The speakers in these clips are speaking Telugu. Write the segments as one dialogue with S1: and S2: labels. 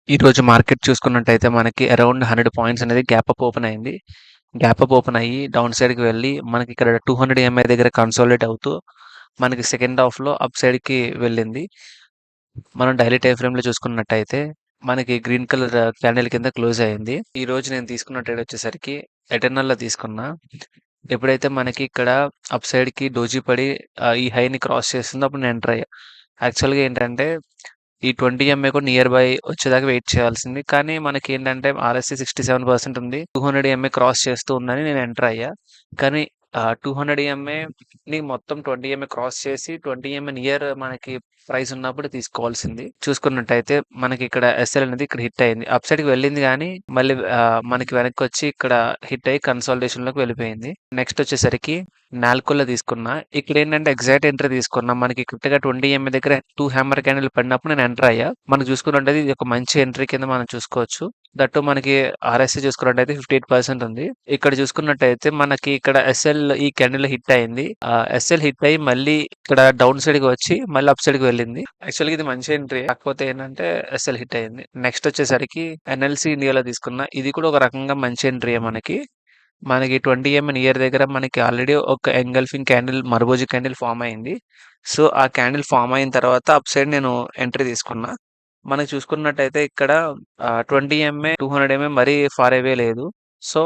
S1: ఈరోజు మార్కెట్ చూసుకున్నట్టయితే మనకి అరౌండ్ 100 పాయింట్స్ అనేది గ్యాప్ అప్ ఓపెన్ అయింది. గ్యాప్ అప్ ఓపెన్ అయ్యి డౌన్ సైడ్‌కి వెళ్ళి మనకి ఇక్కడ 200 ఎంఐ దగ్గర కన్సాలిడేట్ అవుతూ మనకి సెకండ్ హాఫ్‌లో అప్ సైడ్‌కి వెళ్ళింది. మనం డైలీ టైమ్ ఫ్రేమ్‌లో చూసుకున్నట్టయితే మనకి గ్రీన్ కలర్ క్యాండిల్ కింద క్లోజ్ అయింది. ఈరోజు నేను తీసుకున్న ట్రేడ్ వచ్చేసరికి ఎటర్నల్‌లో తీసుకున్నా. ఎప్పుడైతే మనకి ఇక్కడ అప్ సైడ్‌కి డోజీ పడి ఈ హైని క్రాస్ చేస్తుందో అప్పుడు నేను ఎంటర్ అయ్యా. యాక్చువల్‌గా ఏంటంటే ఈ 20 ఎంఏ కూడా నియర్ బై వచ్చేదాకా వెయిట్ చేయాల్సింది. కానీ మనకేంటంటే ఆర్ఎస్‌సి 67% ఉంది. 200 ఎంఏ క్రాస్ చేస్తూ ఉందని నేను ఎంటర్ అయ్యా. కానీ 200 ఎంఏని మొత్తం 20 ఎంఏ క్రాస్ చేసి 20 ఎంఏ నియర్ మనకి ప్రైస్ ఉన్నప్పుడు తీసుకోవాల్సింది. చూసుకున్నట్టయితే మనకి ఇక్కడ ఎస్ఎల్ అనేది ఇక్కడ హిట్ అయింది. అప్ సైడ్‌కి వెళ్ళింది గానీ మళ్ళీ మనకి వెనక్కొచ్చి ఇక్కడ హిట్ అయ్యి కన్సాలిడేషన్‌లోకి వెళ్ళిపోయింది. నెక్స్ట్ వచ్చేసరికి నాల్కోలో తీసుకున్నా. ఇక్కడేంటంటే ఎగ్జాక్ట్ ఎంట్రీ తీసుకున్నా. మనకి కరెక్ట్‌గా 20 ఎంఏ దగ్గర 2 హ్యామర్ క్యాండిల్ పడినప్పుడు నేను ఎంటర్ అయ్యా. మనం చూసుకున్నట్టయితే ఇది ఒక మంచి ఎంట్రీ కింద మనం చూసుకోవచ్చు. దట్ మనకి ఆర్ఎస్‌సి చూసుకున్నట్టయితే 58% ఉంది. ఇక్కడ చూసుకున్నట్టయితే మనకి ఇక్కడ ఎస్ఎల్ ఈ క్యాండిల్ హిట్ అయింది. ఎస్ఎల్ హిట్ అయ్యి మళ్ళీ ఇక్కడ డౌన్ సైడ్‌కి వచ్చి మళ్ళీ అప్ సైడ్‌కి వెళ్ళింది. యాక్చువల్‌గా ఇది మంచి ఎంట్రీ. కాకపోతే ఏంటంటే ఎస్ఎల్ హిట్ అయింది. నెక్స్ట్ వచ్చేసరికి ఎన్ఎల్‌సి ఇండియాలో తీసుకున్నా. ఇది కూడా ఒక రకంగా మంచి ఎంట్రీయే మనకి. మనకి 20 ఎంఎన్ ఇయర్ దగ్గర మనకి ఆల్రెడీ ఒక ఎంగల్ఫింగ్ క్యాండిల్ మరబోజి క్యాండిల్ ఫామ్ అయింది. సో, ఆ క్యాండిల్ ఫామ్ అయిన తర్వాత అప్ సైడ్ నేను ఎంట్రీ తీసుకున్నా. మనకి చూసుకున్నట్టయితే ఇక్కడ 20 ఎంఏ, 200 ఎంఏ మరీ ఫార్ అవే లేదు. సో,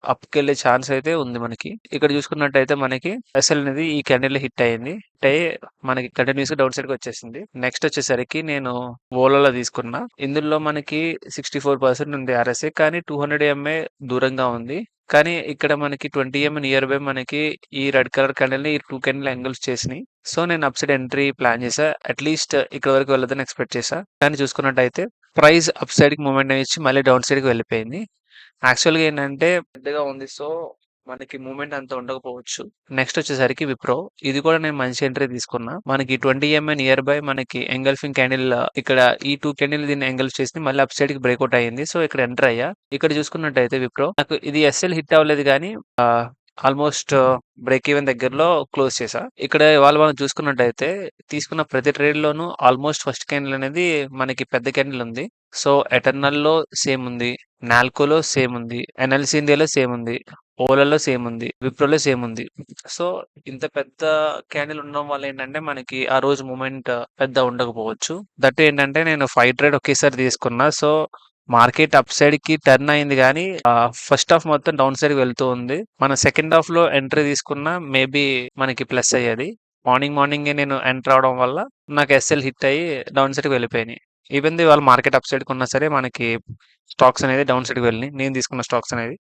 S1: అప్‌కెళ్ళే ఛాన్స్ అయితే ఉంది మనకి. ఇక్కడ చూసుకున్నట్టయితే మనకి ఎస్ఎల్ అనేది ఈ క్యాండిల్‌లో హిట్ అయింది. హిట్ అయ్యి మనకి కంటిన్యూయస్‌గా డౌన్ సైడ్‌కి వచ్చేసింది. నెక్స్ట్ వచ్చేసరికి నేను ఓలాలో తీసుకున్నా. ఇందులో మనకి 64% ఉంది ఆర్ఎస్ఐ. కానీ 200 ఎంఏ దూరంగా ఉంది. కానీ ఇక్కడ మనకి 20 నియర్ బై మనకి ఈ రెడ్ కలర్ క్యాండిల్‌ని ఈ 2 క్యాండిల్ యాంగిల్స్ చేసినాయి. సో, నేను అప్ సైడ్ ఎంట్రీ ప్లాన్ చేశా. అట్‌లీస్ట్ ఇక్కడి వరకు వెళ్ళొద్దని ఎక్స్‌పెక్ట్ చేశా. కానీ చూసుకున్నట్టయితే ప్రైస్ అప్ సైడ్‌కి మూవ్‌మెంట్ ఇచ్చి మళ్ళీ డౌన్ సైడ్‌కి వెళ్ళిపోయింది. యాక్చువల్‌గా ఏంటంటే పెద్దగా ఉంది. సో, మనకి మూవ్‌మెంట్ అంత ఉండకపోవచ్చు. నెక్స్ట్ వచ్చేసరికి విప్రో. ఇది కూడా నేను మంచి ఎంట్రీ తీసుకున్నా. మనకి 20 ఎంఏ నియర్ బై మనకి ఎంగల్ఫింగ్ క్యాండిల్ ఇక్కడ ఈ 2 క్యాండిల్ దీన్ని ఎంగల్ఫ్ చేసింది. మళ్ళీ అప్ సైడ్‌కి బ్రేక్‌ఔట్ అయింది. సో, ఇక్కడ ఎంటర్ అయ్యా. ఇక్కడ చూసుకున్నట్టయితే విప్రో నాకు ఇది ఎస్ఎల్ హిట్ అవ్వలేదు గానీ ఆల్మోస్ట్ బ్రేక్ ఈవెన్ దగ్గరలో క్లోజ్ చేశా. ఇక్కడ ఇవాళ మనం చూసుకున్నట్టయితే తీసుకున్న ప్రతి ట్రేడ్‌లోనూ ఆల్మోస్ట్ ఫస్ట్ క్యాండిల్ అనేది మనకి పెద్ద క్యాండిల్ ఉంది. సో, ఎటర్నల్‌లో సేమ్ ఉంది. నాల్కోలో సేమ్ ఉంది. ఎన్ఎల్‌సి ఇండియాలో సేమ్ ఉంది. ఓలాలో సేమ్ ఉంది. విప్రోలో సేమ్ ఉంది. సో, ఇంత పెద్ద క్యాండిల్ ఉండడం వల్ల ఏంటంటే మనకి ఆ రోజు మూవ్‌మెంట్ పెద్ద ఉండకపోవచ్చు. దట్ ఏంటంటే నేను 5 ట్రేడ్ ఒకేసారి తీసుకున్నా. సో, మార్కెట్ అప్ సైడ్‌కి టర్న్ అయింది గానీ ఫస్ట్ హాఫ్ మొత్తం డౌన్ సైడ్‌కి వెళ్తూ ఉంది. మన సెకండ్ హాఫ్‌లో ఎంట్రీ తీసుకున్నా మేబీ మనకి ప్లస్ అయ్యేది. మార్నింగే నేను ఎంటర్ అవ్వడం వల్ల నాకు ఎస్ఎల్ హిట్ అయ్యి డౌన్ సైడ్‌కి వెళ్ళిపోయినాయి. ఈవెన్ దో ఇవాళ మార్కెట్ అప్ సైడ్‌కి ఉన్నా సరే మనకి స్టాక్స్ అనేది డౌన్ సైడ్‌కి వెళ్ళినాయి. నేను తీసుకున్న స్టాక్స్ అనేవి.